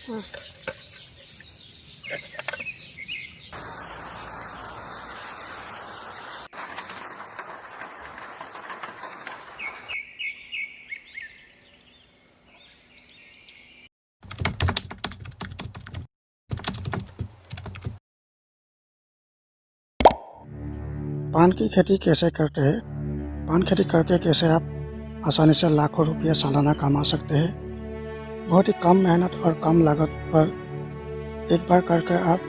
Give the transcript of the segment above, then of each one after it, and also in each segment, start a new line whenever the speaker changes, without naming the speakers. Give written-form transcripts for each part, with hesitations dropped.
हाँ।
पान की खेती कैसे करते हैं? पान खेती करके कैसे आप आसानी से लाखों रुपये सालाना कमा सकते हैं? बहुत ही कम मेहनत और कम लागत पर एक बार करके आप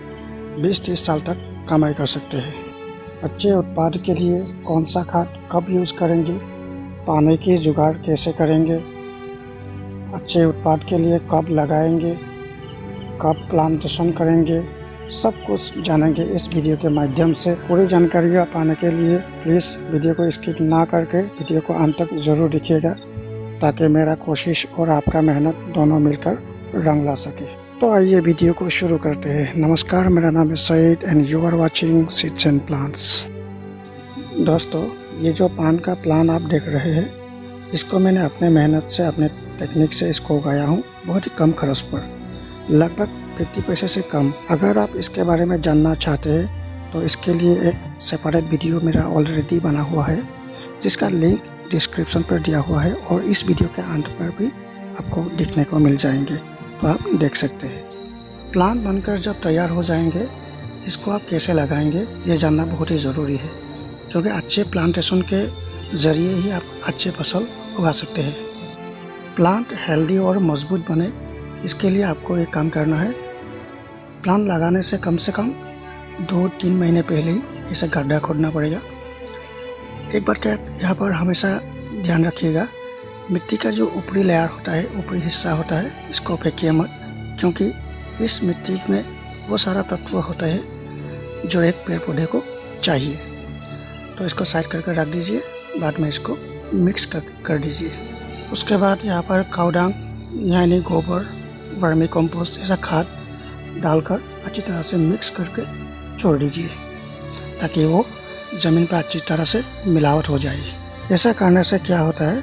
20-30 साल तक कमाई कर सकते हैं। अच्छे उत्पाद के लिए कौन सा खाद कब यूज़ करेंगे, पानी की जुगाड़ कैसे करेंगे, अच्छे उत्पाद के लिए कब लगाएंगे, कब प्लांटेशन करेंगे, सब कुछ जानेंगे इस वीडियो के माध्यम से। पूरी जानकारियाँ पाने के लिए प्लीज़ वीडियो को स्किप ना करके वीडियो को अंत तक ज़रूर देखिएगा, ताकि मेरा कोशिश और आपका मेहनत दोनों मिलकर रंग ला सके। तो आइए वीडियो को शुरू करते हैं। नमस्कार, मेरा नाम है Saeed and you are watching seeds and plants. दोस्तों, ये जो पान का प्लांट आप देख रहे हैं, इसको मैंने अपने मेहनत से, अपने टेक्निक से इसको उगाया हूँ, बहुत ही कम खर्च पर, लगभग 50 पैसे से कम। अगर आप इसके बारे में जानना चाहते हैं तो इसके लिए एक सेपरेट वीडियो मेरा ऑलरेडी बना हुआ है, जिसका लिंक डिस्क्रिप्शन पर दिया हुआ है, और इस वीडियो के अंत पर भी आपको देखने को मिल जाएंगे, तो आप देख सकते हैं। प्लांट बनकर जब तैयार हो जाएंगे, इसको आप कैसे लगाएंगे ये जानना बहुत ही ज़रूरी है, क्योंकि अच्छे प्लांटेशन के ज़रिए ही आप अच्छे फसल उगा सकते हैं। प्लांट हेल्दी और मजबूत बने, इसके लिए आपको एक काम करना है। प्लांट लगाने से कम 2-3 महीने पहले ही इसे गड्ढा खोदना पड़ेगा। एक बार क्या यहाँ पर हमेशा ध्यान रखिएगा, मिट्टी का जो ऊपरी लेयर होता है, ऊपरी हिस्सा होता है, इसको फेंकिए मत, क्योंकि इस मिट्टी में वो सारा तत्व होता है जो एक पेड़ पौधे को चाहिए। तो इसको साइड करके रख दीजिए, बाद में इसको मिक्स कर दीजिए। उसके बाद यहाँ पर काऊ डंग यानी गोबर, वर्मी कंपोस्ट ऐसा खाद डालकर अच्छी तरह से मिक्स करके छोड़ दीजिए, ताकि वो ज़मीन पर अच्छी तरह से मिलावट हो जाए। ऐसा करने से क्या होता है,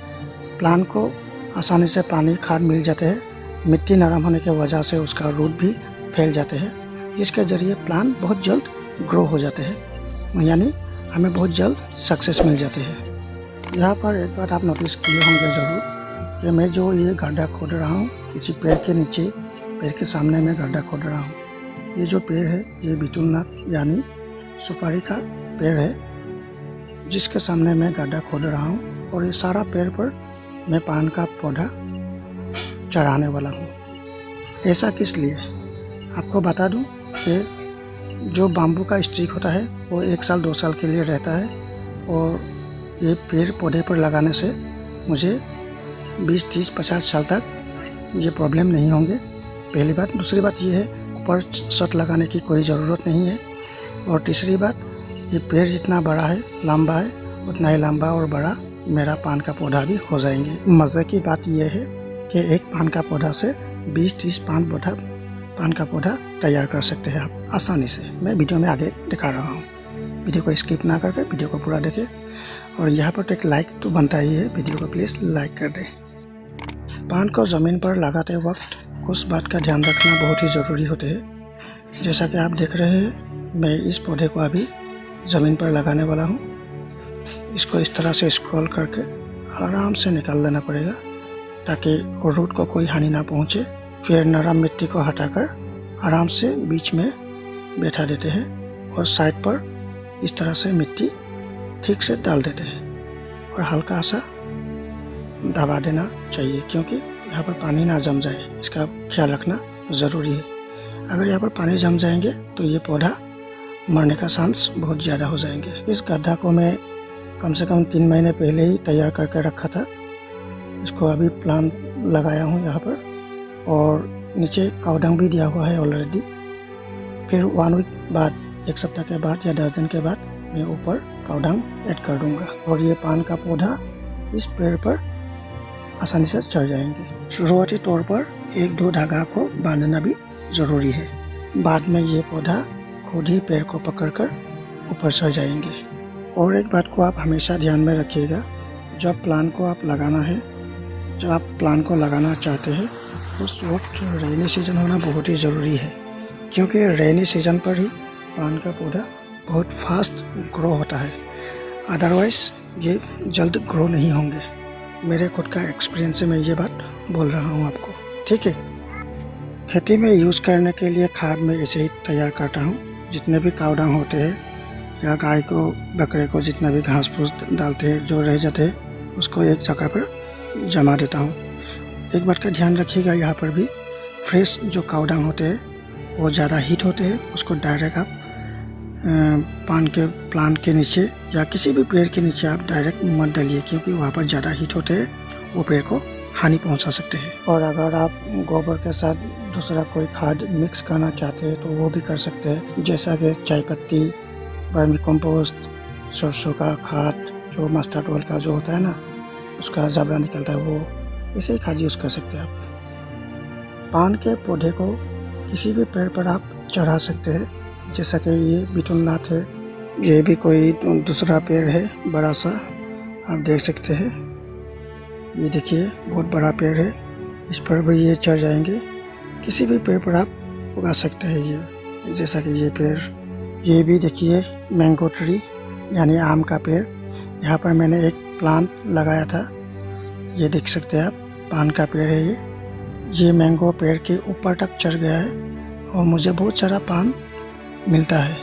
प्लांट को आसानी से पानी खाद मिल जाते हैं, मिट्टी नरम होने की वजह से उसका रूट भी फैल जाते हैं, जिसके ज़रिए प्लांट बहुत जल्द ग्रो हो जाते हैं, यानी हमें बहुत जल्द सक्सेस मिल जाते हैं। यहाँ पर एक बात आप नोटिस किए होंगे ज़रूर कि मैं जो ये गड्ढा खोद रहा हूँ, किसी पेड़ के नीचे, पेड़ के सामने में गड्ढा खोद रहा हूँ। ये जो पेड़ है, ये बिटुलनाथ यानी सुपारी का पेड़ है, जिसके सामने मैं गड्ढा खोद रहा हूँ, और ये सारा पेड़ पर मैं पान का पौधा चढ़ाने वाला हूँ। ऐसा किस लिए, आपको बता दूँ कि जो बाम्बू का स्टिक होता है वो 1 साल 2 साल के लिए रहता है, और ये पेड़ पौधे पर लगाने से मुझे 20-30-50 साल तक ये प्रॉब्लम नहीं होंगे, पहली बात। दूसरी बात ये है, ऊपर छत लगाने की कोई ज़रूरत नहीं है, और तीसरी बात, ये पेड़ जितना बड़ा है, लंबा है, उतना ही लंबा और बड़ा मेरा पान का पौधा भी हो जाएंगे। मज़े की बात यह है कि एक पान का पौधा से 20-30 पान का पौधा तैयार कर सकते हैं आप आसानी से। मैं वीडियो में आगे दिखा रहा हूँ, वीडियो को स्किप ना करके वीडियो को पूरा देखें, और यहाँ पर एक लाइक तो बनता ही है, वीडियो को प्लीज़ लाइक कर दें। पान को ज़मीन पर लगाते वक्त कुछ बात का ध्यान रखना बहुत ही ज़रूरी होते हैं। जैसा कि आप देख रहे हैं, मैं इस पौधे को अभी ज़मीन पर लगाने वाला हूँ। इसको इस तरह से स्क्रॉल करके आराम से निकाल लेना पड़ेगा, ताकि रूट को कोई हानि ना पहुँचे। फिर नरम मिट्टी को हटाकर आराम से बीच में बैठा देते हैं, और साइड पर इस तरह से मिट्टी ठीक से डाल देते हैं, और हल्का सा दबा देना चाहिए, क्योंकि यहाँ पर पानी ना जम जाए, इसका ख्याल रखना ज़रूरी है। अगर यहाँ पर पानी जम जाएंगे तो ये पौधा मरने का चांस बहुत ज़्यादा हो जाएंगे। इस गड्ढा को मैं कम से कम 3 महीने पहले ही तैयार करके रखा था। इसको अभी प्लांट लगाया हूँ यहाँ पर, और नीचे काऊ डंग भी दिया हुआ है ऑलरेडी। फिर 1 वीक बाद, 1 सप्ताह के बाद या 10 दिन के बाद मैं ऊपर काऊ डंग ऐड कर दूँगा, और ये पान का पौधा इस पेड़ पर आसानी से चढ़ जाएंगे। शुरुआती तौर पर 1-2 धागा को बांधना भी ज़रूरी है, बाद में ये पौधा खुद ही पेड़ को पकड़कर ऊपर चढ़ जाएंगे। और एक बात को आप हमेशा ध्यान में रखिएगा, जब प्लांट को आप लगाना है, जब आप प्लांट को लगाना चाहते हैं, उस वक्त रेनी सीज़न होना बहुत ही ज़रूरी है, क्योंकि रेनी सीज़न पर ही पान का पौधा बहुत फास्ट ग्रो होता है, अदरवाइज़ ये जल्द ग्रो नहीं होंगे। मेरे खुद का एक्सपीरियंस से मैं ये बात बोल रहा हूँ आपको, ठीक है। खेती में यूज़ करने के लिए खाद मैं ऐसे ही तैयार करता हूँ। जितने भी काव डंग होते हैं या गाय को बकरे को जितना भी घास फूस डालते हैं जो रह जाते हैं, उसको एक जगह पर जमा देता हूँ। एक बात का ध्यान रखिएगा, यहाँ पर भी फ्रेश जो काव डंग होते हैं वो ज़्यादा हीट होते हैं, उसको डायरेक्ट आप पान के प्लांट के नीचे या किसी भी पेड़ के नीचे आप डायरेक्ट मत डालिए, क्योंकि वहाँ पर ज़्यादा हीट होते हैं, वो पेड़ को हानि पहुंचा सकते हैं। और अगर आप गोबर के साथ दूसरा कोई खाद मिक्स करना चाहते हैं तो वो भी कर सकते हैं, जैसा कि चाय पत्ती, वर्मी कंपोस्ट, सरसों का खाद, जो मस्टर्ड ऑयल का जो होता है ना, उसका जबड़ा निकलता है, वो ऐसे ही खाद यूज़ कर सकते हैं आप। पान के पौधे को किसी भी पेड़ पर आप चढ़ा सकते हैं, जैसा कि ये बिटुलनाथ है, ये भी कोई दूसरा पेड़ है बड़ा सा, आप देख सकते हैं। ये देखिए बहुत बड़ा पेड़ है, इस पर भी ये चढ़ जाएंगे। किसी भी पेड़ पर आप उगा सकते हैं ये, जैसा कि ये पेड़, ये भी देखिए मैंगो ट्री यानी आम का पेड़। यहाँ पर मैंने एक प्लांट लगाया था, ये देख सकते हैं आप, पान का पेड़ है ये मैंगो पेड़ के ऊपर तक चढ़ गया है और मुझे बहुत सारा पान मिलता है।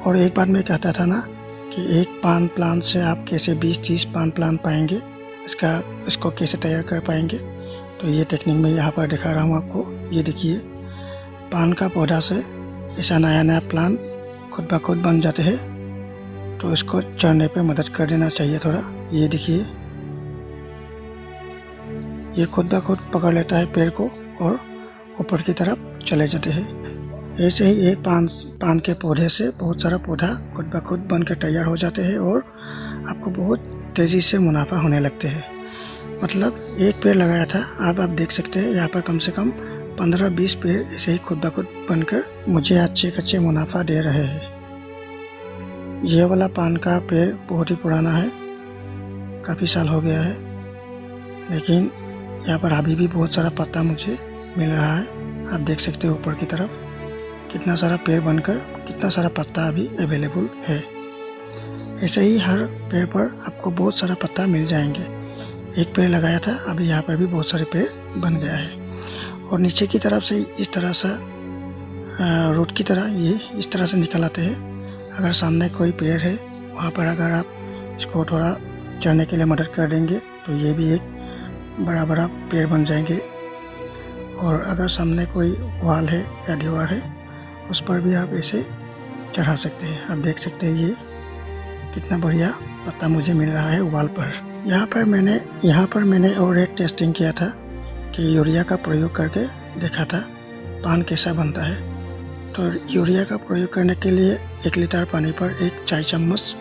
और एक बार मैं कहता था ना कि एक पान प्लांट से आप कैसे 20-30 पान प्लांट पाएंगे, इसको कैसे तैयार कर पाएंगे, तो ये टेक्निक मैं यहाँ पर दिखा रहा हूँ आपको। ये देखिए पान का पौधा से ऐसा नया नया प्लांट खुद ब खुद बन जाते हैं, तो इसको चढ़ने पे मदद कर देना चाहिए थोड़ा। ये देखिए ये खुद ब खुद पकड़ लेता है पेड़ को और ऊपर की तरफ चले जाते हैं। ऐसे ही एक पान के पौधे से बहुत सारा पौधा खुद ब खुद बन के तैयार हो जाते हैं और आपको बहुत तेज़ी से मुनाफा होने लगते हैं। मतलब एक पेड़ लगाया था, अब आप देख सकते हैं यहाँ पर कम से कम 15-20 पेड़ ऐसे ही खुद ब खुद बनकर मुझे अच्छे मुनाफा दे रहे हैं। ये वाला पान का पेड़ बहुत ही पुराना है, काफ़ी साल हो गया है, लेकिन यहाँ पर अभी भी बहुत सारा पत्ता मुझे मिल रहा है। आप देख सकते हो ऊपर की तरफ कितना सारा पेड़ बनकर कितना सारा पत्ता अभी अवेलेबल है। ऐसे ही हर पेड़ पर आपको बहुत सारा पत्ता मिल जाएंगे। एक पेड़ लगाया था, अभी यहाँ पर भी बहुत सारे पेड़ बन गया है। और नीचे की तरफ से इस तरह सा रूट की तरह ये इस तरह से निकल आते हैं। अगर सामने कोई पेड़ है वहाँ पर अगर आप इसको थोड़ा चढ़ने के लिए मदद कर देंगे तो ये भी एक बड़ा पेड़ बन जाएंगे। और अगर सामने कोई वाल है या दीवार है उस पर भी आप ऐसे चढ़ा सकते हैं। आप देख सकते हैं ये कितना बढ़िया पत्ता मुझे मिल रहा है वाल पर। यहाँ पर मैंने और एक टेस्टिंग किया था कि यूरिया का प्रयोग करके देखा था पान कैसा बनता है। तो यूरिया का प्रयोग करने के लिए 1 लीटर पानी पर 1 चाय चम्मच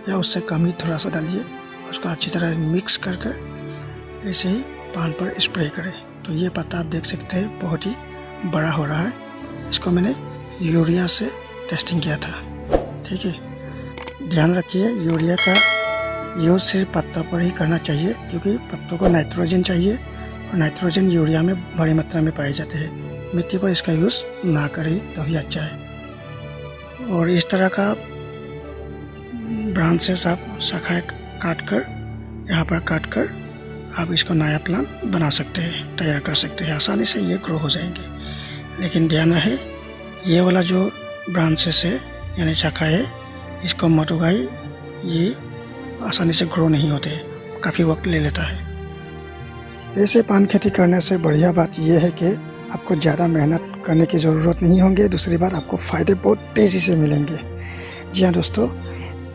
या उससे कम ही थोड़ा सा डालिए, उसको अच्छी तरह मिक्स करके ऐसे ही पान पर स्प्रे करें। तो ये पत्ता आप देख सकते हैं बहुत ही बड़ा हो रहा है। इसको मैंने यूरिया से टेस्टिंग किया था, ठीक है। ध्यान रखिए यूरिया का यूज़ सिर्फ पत्तों पर ही करना चाहिए, क्योंकि पत्तों को नाइट्रोजन चाहिए और नाइट्रोजन यूरिया में बड़ी मात्रा में पाए जाते हैं। मिट्टी पर इसका यूज़ ना करें तो ही अच्छा है। और इस तरह का ब्रांचेस आप शाखाएं यहाँ पर काट कर आप इसको नया प्लांट बना सकते हैं, तैयार कर सकते हैं, आसानी से ये ग्रो हो जाएंगे। लेकिन ध्यान रहे ये वाला जो ब्रांचेस है यानी शाखा है, इसको मत उगाई, ये आसानी से ग्रो नहीं होते, काफ़ी वक्त ले लेता है। ऐसे पान खेती करने से बढ़िया बात यह है कि आपको ज़्यादा मेहनत करने की ज़रूरत नहीं होंगे। दूसरी बात, आपको फ़ायदे बहुत तेज़ी से मिलेंगे। जी हाँ दोस्तों,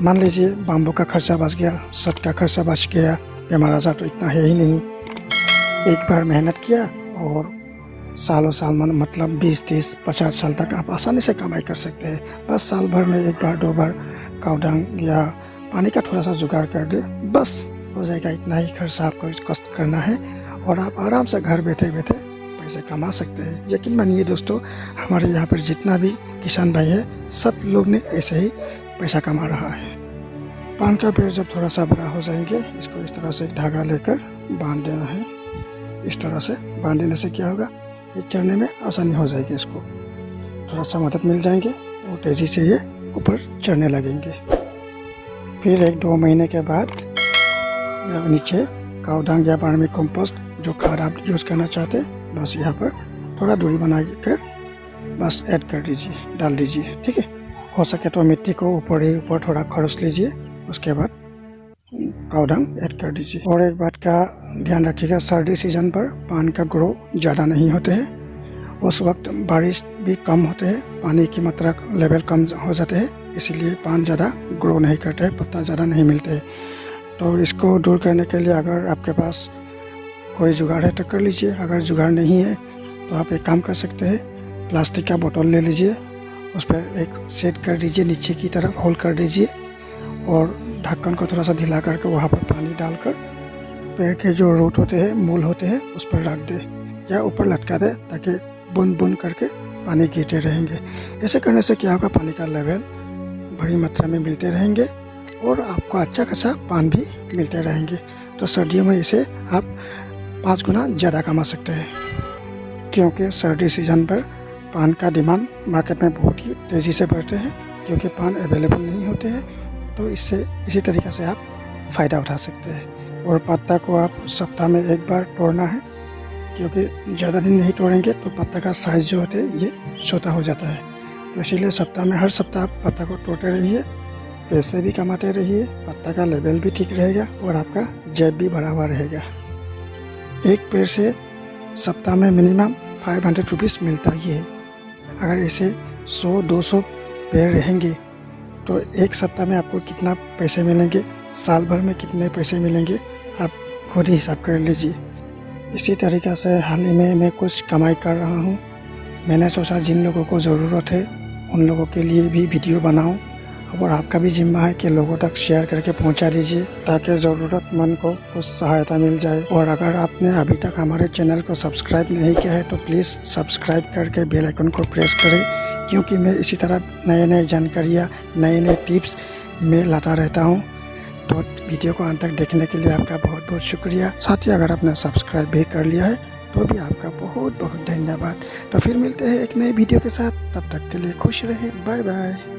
मान लीजिए बाम्बू का खर्चा बच गया, छत का खर्चा बच गया, बेमार आजार तो इतना है ही नहीं। एक बार मेहनत किया और सालों साल मतलब 20-30-50 साल तक आप आसानी से कमाई कर सकते हैं। बस साल भर में 1 बार 2 बार काव डंग या पानी का थोड़ा सा जुगाड़ कर दे, बस हो जाएगा। इतना ही खर्चा आपको कष्ट करना है और आप आराम से घर बैठे बैठे पैसे कमा सकते हैं। यकीन मानिए दोस्तों, हमारे यहाँ पर जितना भी किसान भाई है सब लोग ने ऐसे ही पैसा कमा रहा है। पान का पेड़ जब थोड़ा सा बड़ा हो जाएंगे, इसको इस तरह से धागा लेकर बांध देना है इस तरह से बांध देने से क्या होगा, ये चढ़ने में आसानी हो जाएगी। इसको थोड़ा सा मदद मिल जाएंगे और तेज़ी से ये ऊपर चढ़ने लगेंगे। फिर 1-2 महीने के बाद या नीचे काऊ डंग या वर्मी कंपोस्ट जो खाद आप यूज़ करना चाहते हैं, बस यहाँ पर थोड़ा दूरी बना कर बस ऐड कर दीजिए, डाल दीजिए। ठीक है, हो सके तो मिट्टी को ऊपर थोड़ा खरोच लीजिए, उसके बाद काऊ डंग ऐड कर दीजिए। और एक बात का ध्यान रखिएगा, सर्दी सीजन पर पान का ग्रो ज़्यादा नहीं होते हैं। उस वक्त बारिश भी कम होते हैं, पानी की मात्रा लेवल कम हो जाते हैं, इसीलिए पान ज़्यादा ग्रो नहीं करते हैं, पत्ता ज़्यादा नहीं मिलते हैं। तो इसको दूर करने के लिए अगर आपके पास कोई जुगाड़ है तो कर लीजिए। अगर जुगाड़ नहीं है तो आप एक काम कर सकते हैं, प्लास्टिक का बोतल ले लीजिए, उस पर एक सेट कर दीजिए, नीचे की तरफ होल कर दीजिए और ढक्कन को थोड़ा सा ढीला करके वहाँ पर पानी डालकर पेड़ के जो रूट होते हैं, मूल होते हैं, उस पर रख दे या ऊपर लटका दे, ताकि बूंद बूंद करके पानी गिरते रहेंगे। ऐसे करने से क्या होगा, पानी का लेवल बड़ी मात्रा में मिलते रहेंगे और आपको अच्छा खासा पान भी मिलते रहेंगे। तो सर्दियों में इसे आप 5 गुना ज़्यादा कमा सकते हैं, क्योंकि सर्दी सीजन पर पान का डिमांड मार्केट में बहुत ही तेज़ी से बढ़ते हैं, क्योंकि पान अवेलेबल नहीं होते हैं। तो इससे इसी तरीके से आप फ़ायदा उठा सकते हैं। और पत्ता को आप सप्ताह में 1 बार तोड़ना है, क्योंकि ज़्यादा दिन नहीं तोड़ेंगे तो पत्ता का साइज़ जो होता है ये छोटा हो जाता है। तो इसीलिए सप्ताह में हर सप्ताह आप पत्ता को तोड़ते रहिए, पैसे भी कमाते रहिए, पत्ता का लेवल भी ठीक रहेगा और आपका जेब भी भरा हुआ रहेगा। एक पेड़ से सप्ताह में मिनिमम 500 रुपीज़ मिलता ही है। अगर ऐसे 100-200 पेड़ रहेंगे तो एक सप्ताह में आपको कितना पैसे मिलेंगे, साल भर में कितने पैसे मिलेंगे, आप खुद ही हिसाब कर लीजिए। इसी तरीक़े से हाल ही में मैं कुछ कमाई कर रहा हूँ। मैंने सोचा जिन लोगों को ज़रूरत है उन लोगों के लिए भी वीडियो बनाऊँ, और आपका भी जिम्मा है कि लोगों तक शेयर करके पहुंचा दीजिए, ताकि ज़रूरतमंद को कुछ सहायता मिल जाए। और अगर आपने अभी तक हमारे चैनल को सब्सक्राइब नहीं किया है तो प्लीज़ सब्सक्राइब करके बेल आइकन को प्रेस करें, क्योंकि मैं इसी तरह नए जानकारियाँ, नए टिप्स मैं लाता रहता हूँ। तो वीडियो को अंत तक देखने के लिए आपका बहुत बहुत शुक्रिया। साथ ही अगर आपने सब्सक्राइब भी कर लिया है तो भी आपका बहुत बहुत धन्यवाद। तो फिर मिलते हैं एक नए वीडियो के साथ, तब तक के लिए खुश रहे, बाय बाय।